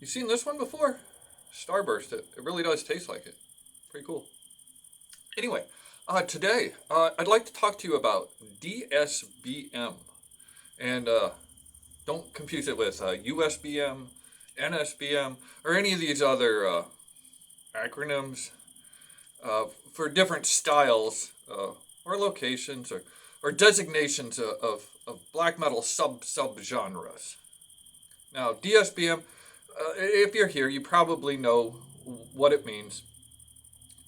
You seen this one before? Starburst. It really does taste like it. Pretty cool. Anyway, today I'd like to talk to you about DSBM. And don't confuse it with USBM, NSBM, or any of these other acronyms for different styles or locations or designations of black metal subgenres. Now, DSBM, if you're here, you probably know what it means.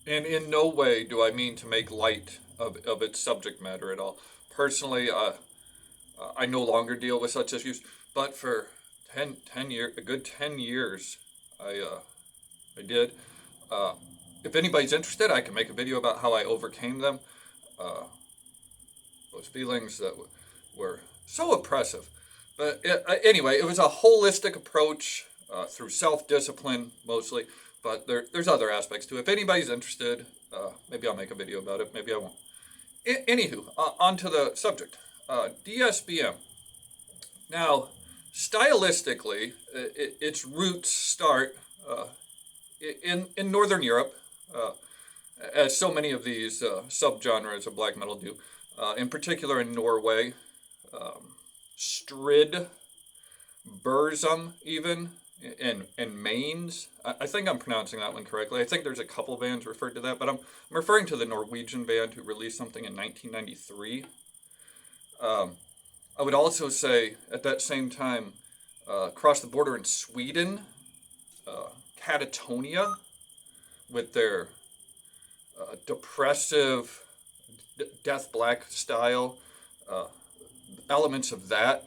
And in no way do I mean to make light of its subject matter at all. Personally, I no longer deal with such issues, but for 10 years, a good 10 years, I did. If anybody's interested, I can make a video about how I overcame them. Those feelings that were so oppressive. But anyway, it was a holistic approach through self-discipline mostly, but there's other aspects to it. If anybody's interested, maybe I'll make a video about it, maybe I won't. Anywho, on to the subject. DSBM. Now, stylistically, its roots start in Northern Europe, as so many of these subgenres of black metal do, in particular in Norway, Strid, Burzum even, and Mainz. I think I'm pronouncing that one correctly. I think there's a couple bands referred to that, but I'm referring to the Norwegian band who released something in 1993. I would also say at that same time, across the border in Sweden, Catatonia, with their depressive death black style, elements of that,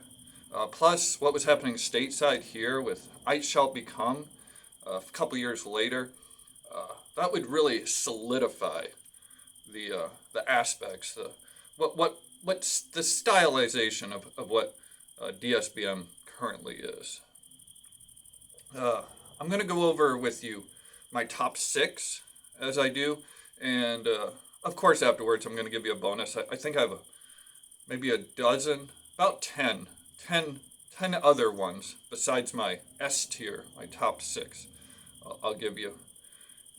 plus what was happening stateside here with I Shall Become a couple years later, that would really solidify the aspects, what's the stylization of what DSBM currently is. I'm going to go over with you my top 6 as I do, and of course afterwards I'm going to give you a bonus. I think I have maybe a dozen, about 10 other ones besides my S tier, my top 6 I'll give you,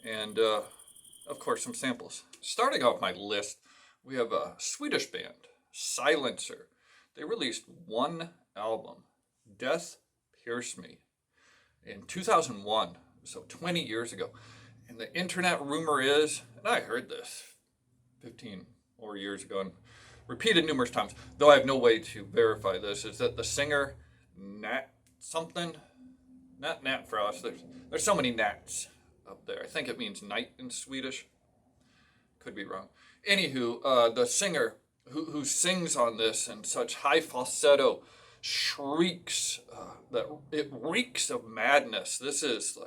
and of course some samples. Starting off my list, we have a Swedish band, Silencer. They released one album, Death Pierce Me, in 2001, so 20 years ago. And the internet rumor is, and I heard this 15 more years ago and repeated numerous times, though I have no way to verify this, is that the singer, Nat something, not Nat Frost, there's so many Nats up there. I think it means night in Swedish. Could be wrong. Anywho, the singer who sings on this in such high falsetto shrieks that it reeks of madness. This is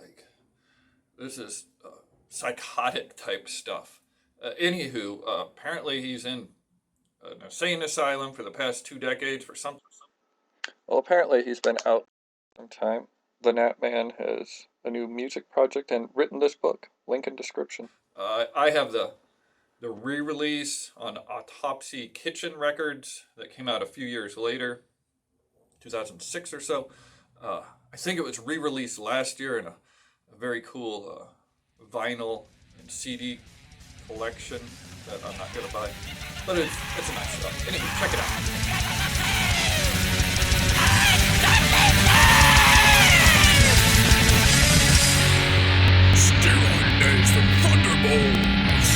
psychotic type stuff. Apparently he's in an insane asylum for the past 2 decades for something. Well, apparently he's been out for some time. The Nat Man has a new music project and written this book. Link in description. I have the re-release on Autopsy Kitchen Records that came out a few years later, 2006 or so. I think it was re-released last year in a very cool vinyl and CD collection that I'm not going to buy. But it's a nice stuff. Anyway, check it out. Steroid days from Thunderbolts.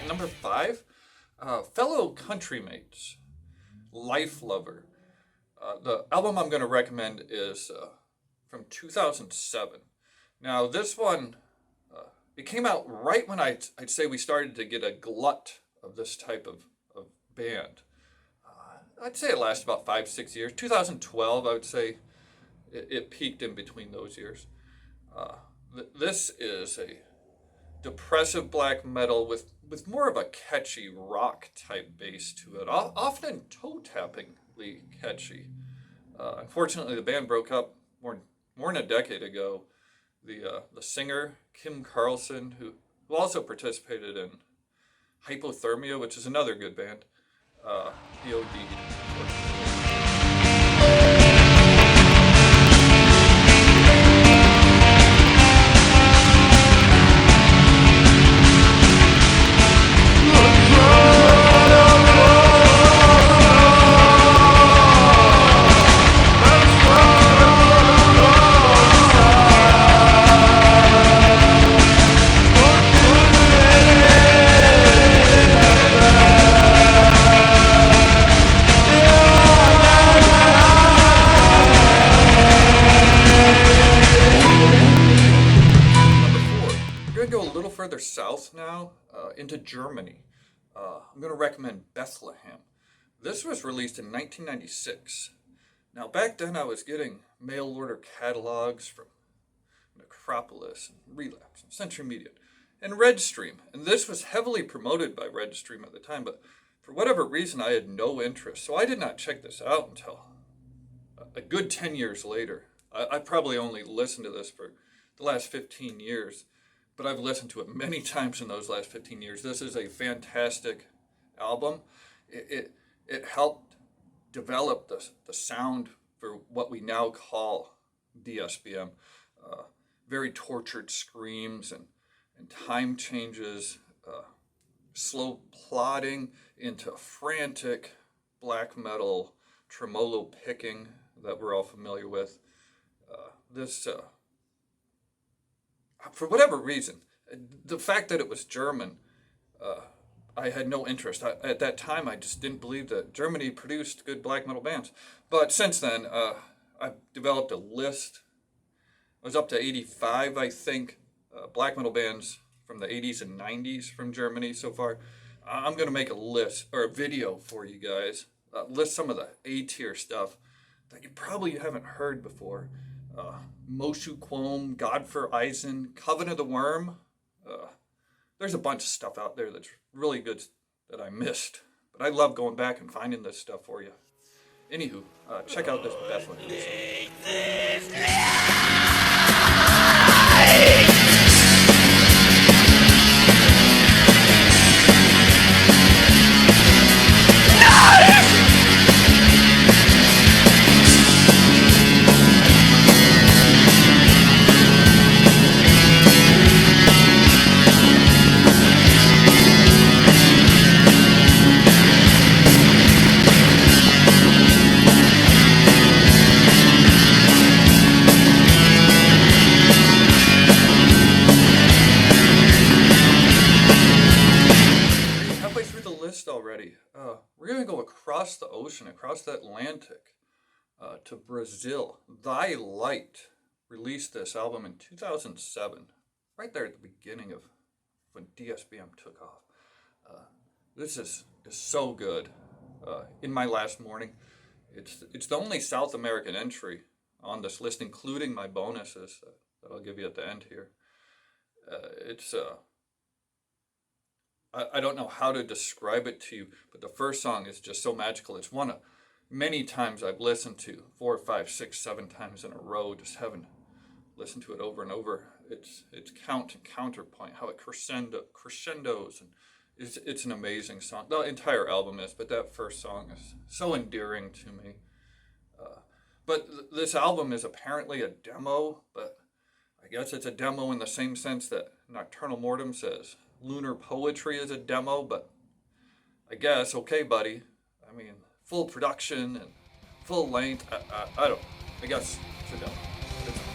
Number 5, fellow countrymates, Lifelover. The album I'm going to recommend is from 2007. Now this one, it came out right when I'd say we started to get a glut of this type of band. I'd say it lasted about 5-6 years. 2012, I would say it peaked in between those years. This is depressive black metal with more of a catchy rock type bass to it, often toe-tappingly catchy. Unfortunately, the band broke up more than a decade ago. The singer, Kim Carlson, who also participated in Hypothermia, which is another good band, he OD'd. Further south now, into Germany. I'm going to recommend Bethlehem. This was released in 1996. Now, back then I was getting mail order catalogs from Necropolis, and Relapse, and Century Media, and Redstream. And this was heavily promoted by Redstream at the time, but for whatever reason I had no interest. So I did not check this out until a good 10 years later. I probably only listened to this for the last 15 years. But I've listened to it many times in those last 15 years. This is a fantastic album. It helped develop the sound for what we now call DSBM. Very tortured screams and time changes, slow plodding into frantic black metal tremolo picking that we're all familiar with. For whatever reason, the fact that it was German, I had no interest. At that time, I just didn't believe that Germany produced good black metal bands. But since then, I've developed a list. I was up to 85, I think, black metal bands from the 80s and 90s from Germany so far. I'm going to make a list, or a video for you guys, list some of the A-tier stuff that you probably haven't heard before. Moshu Quom, Godfur Eisen, Coven of the Worm. There's a bunch of stuff out there that's really good that I missed. But I love going back and finding this stuff for you. Anywho, check out this Bethlehem already. We're going to go across the ocean, across the Atlantic, to Brazil. Thy Light released this album in 2007, right there at the beginning of when DSBM took off. This is so good. In My Last Mourning, it's the only South American entry on this list, including my bonuses that I'll give you at the end here. I don't know how to describe it to you, but the first song is just so magical. It's one of many times I've listened to, 4, 5, 6, 7 times in a row, just having listened to it over and over. It's count and counterpoint, how it crescendos, and it's an amazing song. The entire album is, but that first song is so endearing to me. But this album is apparently a demo, but I guess it's a demo in the same sense that Nocturnal Mortem says Lunar Poetry is a demo, but I guess, okay, buddy. I mean, full production and full length, I guess it's a demo. It's awesome.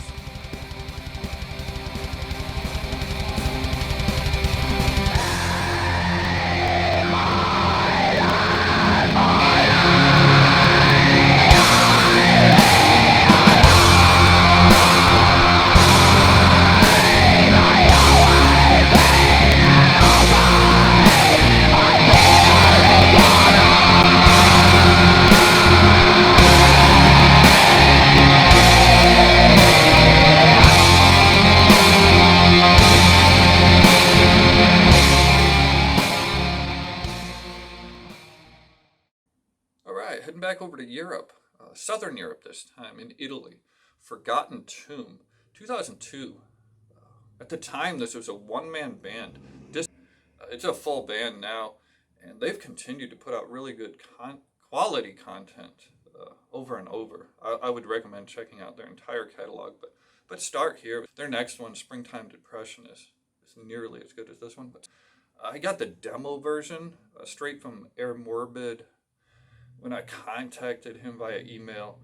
right, heading back over to Europe, Southern Europe this time, in Italy. Forgotten Tomb, 2002. At the time, this was a one-man band. It's a full band now, and they've continued to put out really good quality content over and over. I would recommend checking out their entire catalog, but start here. Their next one, Springtime Depression, is nearly as good as this one. But I got the demo version straight from Air Morbid when I contacted him via email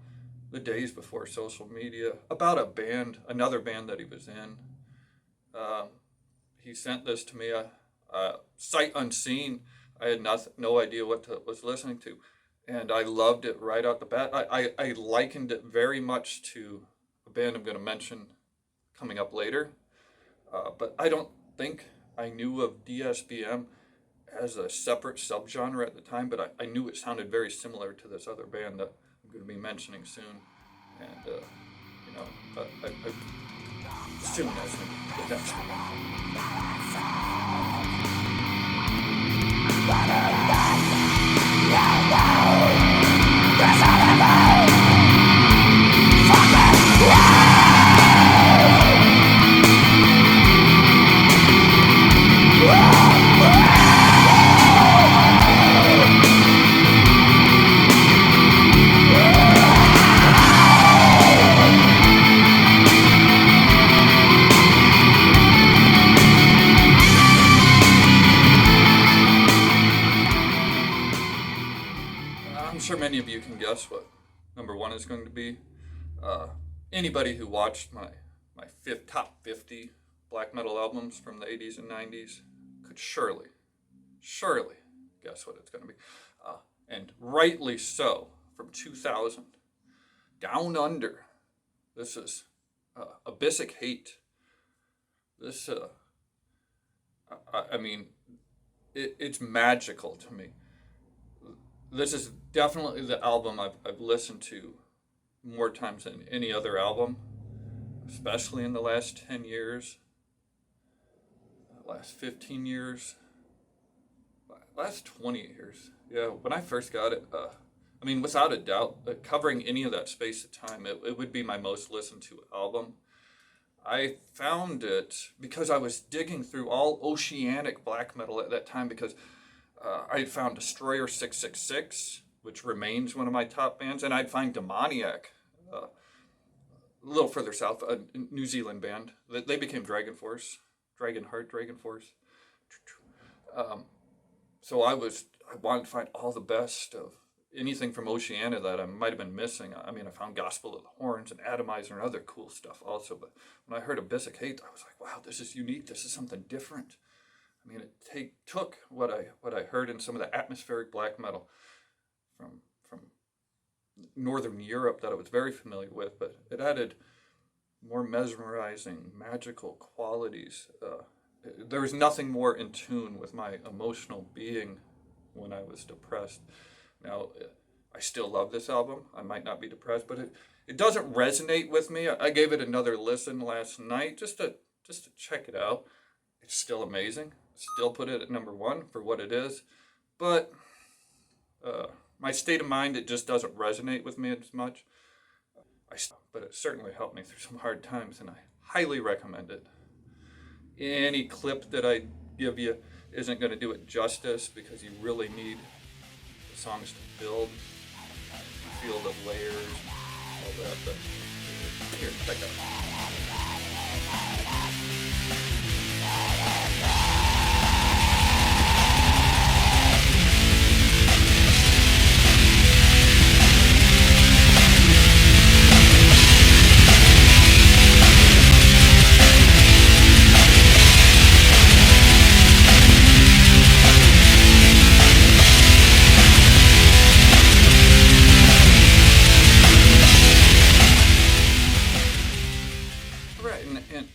the days before social media about a band, another band that he was in. He sent this to me, sight unseen. I had no idea what was listening to, and I loved it right out the bat. I likened it very much to a band I'm going to mention coming up later, but I don't think I knew of DSBM as a separate subgenre at the time, but I knew it sounded very similar to this other band that I'm going to be mentioning soon, and soon as the next I'm sure many of you can guess what number one is going to be. Anybody who watched my top 50 black metal albums from the 80s and 90s could surely guess what it's going to be. And rightly so, from 2000, Down Under. This is Abyssic Hate. This, it's magical to me. This is definitely the album I've listened to more times than any other album, especially in the last 10 years, last 15 years, last 20 years. Yeah, when I first got it, without a doubt, covering any of that space of time, it would be my most listened to album. I found it because I was digging through all oceanic black metal at that time because I had found Destroyer 666, which remains one of my top bands, and I'd find Demoniac, a little further south, a New Zealand band. They became Dragon Force. So I wanted to find all the best of anything from Oceania that I might have been missing. I found Gospel of the Horns and Atomizer and other cool stuff also, but when I heard Abyssic Hate, I was like, wow, this is unique. This is something different. It took what I heard in some of the atmospheric black metal from Northern Europe that I was very familiar with, but it added more mesmerizing, magical qualities. There was nothing more in tune with my emotional being when I was depressed. Now, I still love this album. I might not be depressed, but it doesn't resonate with me. I gave it another listen last night just to check it out. It's still amazing. Still put it at number one for what it is, but my state of mind, it just doesn't resonate with me as much. But it certainly helped me through some hard times, and I highly recommend it. Any clip that I give you isn't going to do it justice because you really need the songs to build, feel the layers, all that. But here, check it out.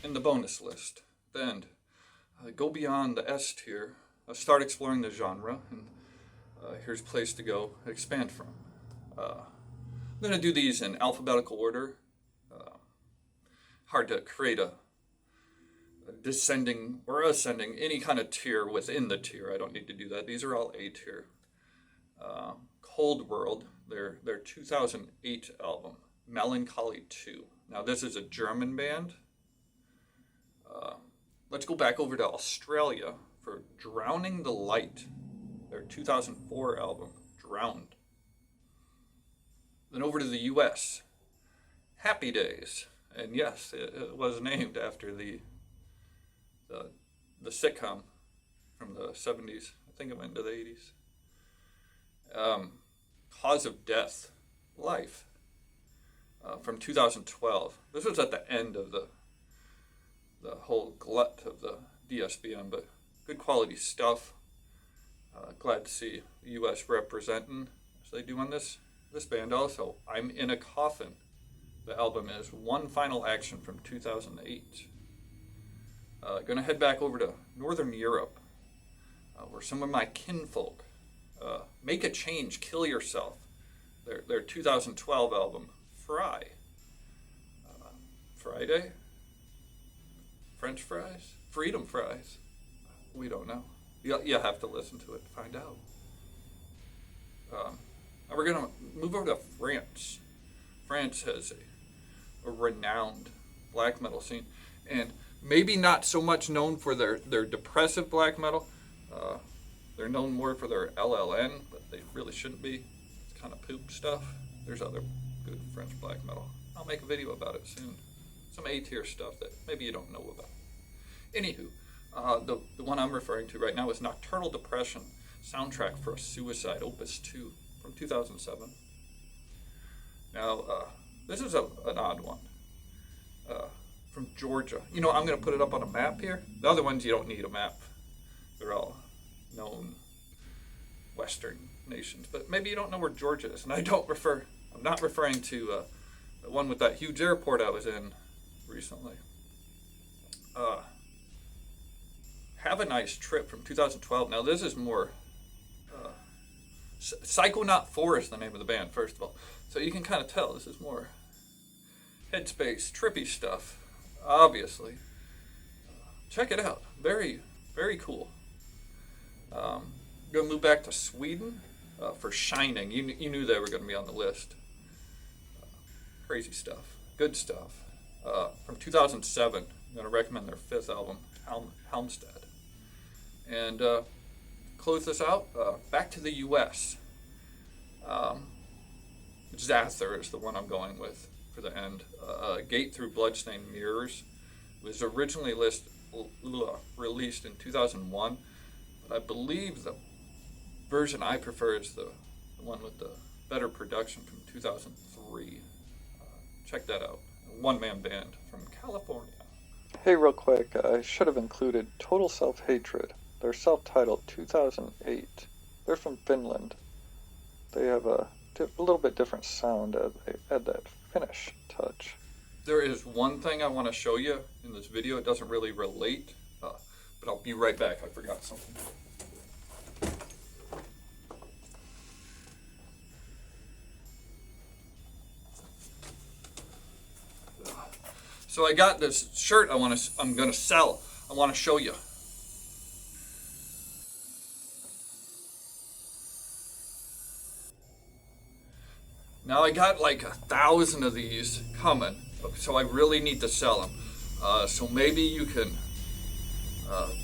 In the bonus list, then go beyond the S tier, start exploring the genre, and here's a place to go expand from. I'm going to do these in alphabetical order. Hard to create a descending or ascending, any kind of tier within the tier. I don't need to do that. These are all A tier. Cold World, their 2008 album, Melancholy 2. Now this is a German band. Let's go back over to Australia for Drowning the Light, their 2004 album, Drowned. Then over to the US, Happy Days. And yes, it was named after the sitcom from the 70s. I think it went into the 80s. Cause of Death, Life, from 2012. This was at the end of the whole glut of the DSBM, but good quality stuff. Glad to see the U.S. representing as they do on this band also. I'm in a Coffin. The album is One Final Action from 2008. Gonna head back over to Northern Europe, where some of my kinfolk, Make a Change, Kill Yourself, their 2012 album, Fry. Friday? French fries? Freedom fries? We don't know. You have to listen to it to find out. Now we're going to move over to France. France has a renowned black metal scene, and maybe not so much known for their depressive black metal. They're known more for their LLN, but they really shouldn't be. It's kind of poop stuff. There's other good French black metal. I'll make a video about it soon. Some A-tier stuff that maybe you don't know about. Anywho, the one I'm referring to right now is Nocturnal Depression, soundtrack for a Suicide, Opus 2, from 2007. Now, this is an odd one. From Georgia. You know, I'm going to put it up on a map here. The other ones, you don't need a map. They're all known Western nations. But maybe you don't know where Georgia is. And I'm not referring to the one with that huge airport I was in recently. Have a Nice Trip from 2012. Now this is more Psychonaut 4 is the name of the band, first of all. So you can kind of tell this is more headspace, trippy stuff, obviously. Check it out. Very, very cool. I'm going to move back to Sweden for Shining. You knew they were going to be on the list. Crazy stuff. Good stuff. From 2007, I'm going to recommend their 5th album, Halmstad. And close this out, back to the U.S. Zather is the one I'm going with for the end. Gate Through Bloodstained Mirrors was originally released in 2001, but I believe the version I prefer is the one with the better production from 2003. Check that out. A one-man band from California. Hey, real quick, I should have included Total Self-Hatred. They're self-titled 2008. They're from Finland. They have a little bit different sound. They add that Finnish touch. There is one thing I want to show you in this video. It doesn't really relate, but I'll be right back. I forgot something. So I got this shirt I'm gonna sell. I want to show you. Now I got like 1,000 of these coming, so I really need to sell them. So maybe you can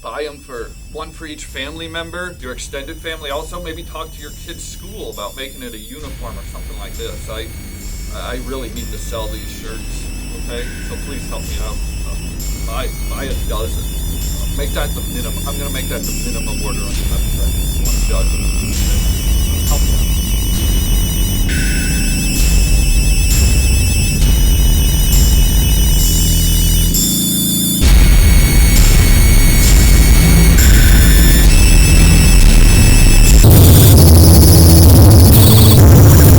buy them for one for each family member, your extended family. Also, maybe talk to your kid's school about making it a uniform or something like this. I really need to sell these shirts. Okay, so please help me out. Buy a dozen. Make that the minimum. I'm gonna make that the minimum order on the website. 1 dozen.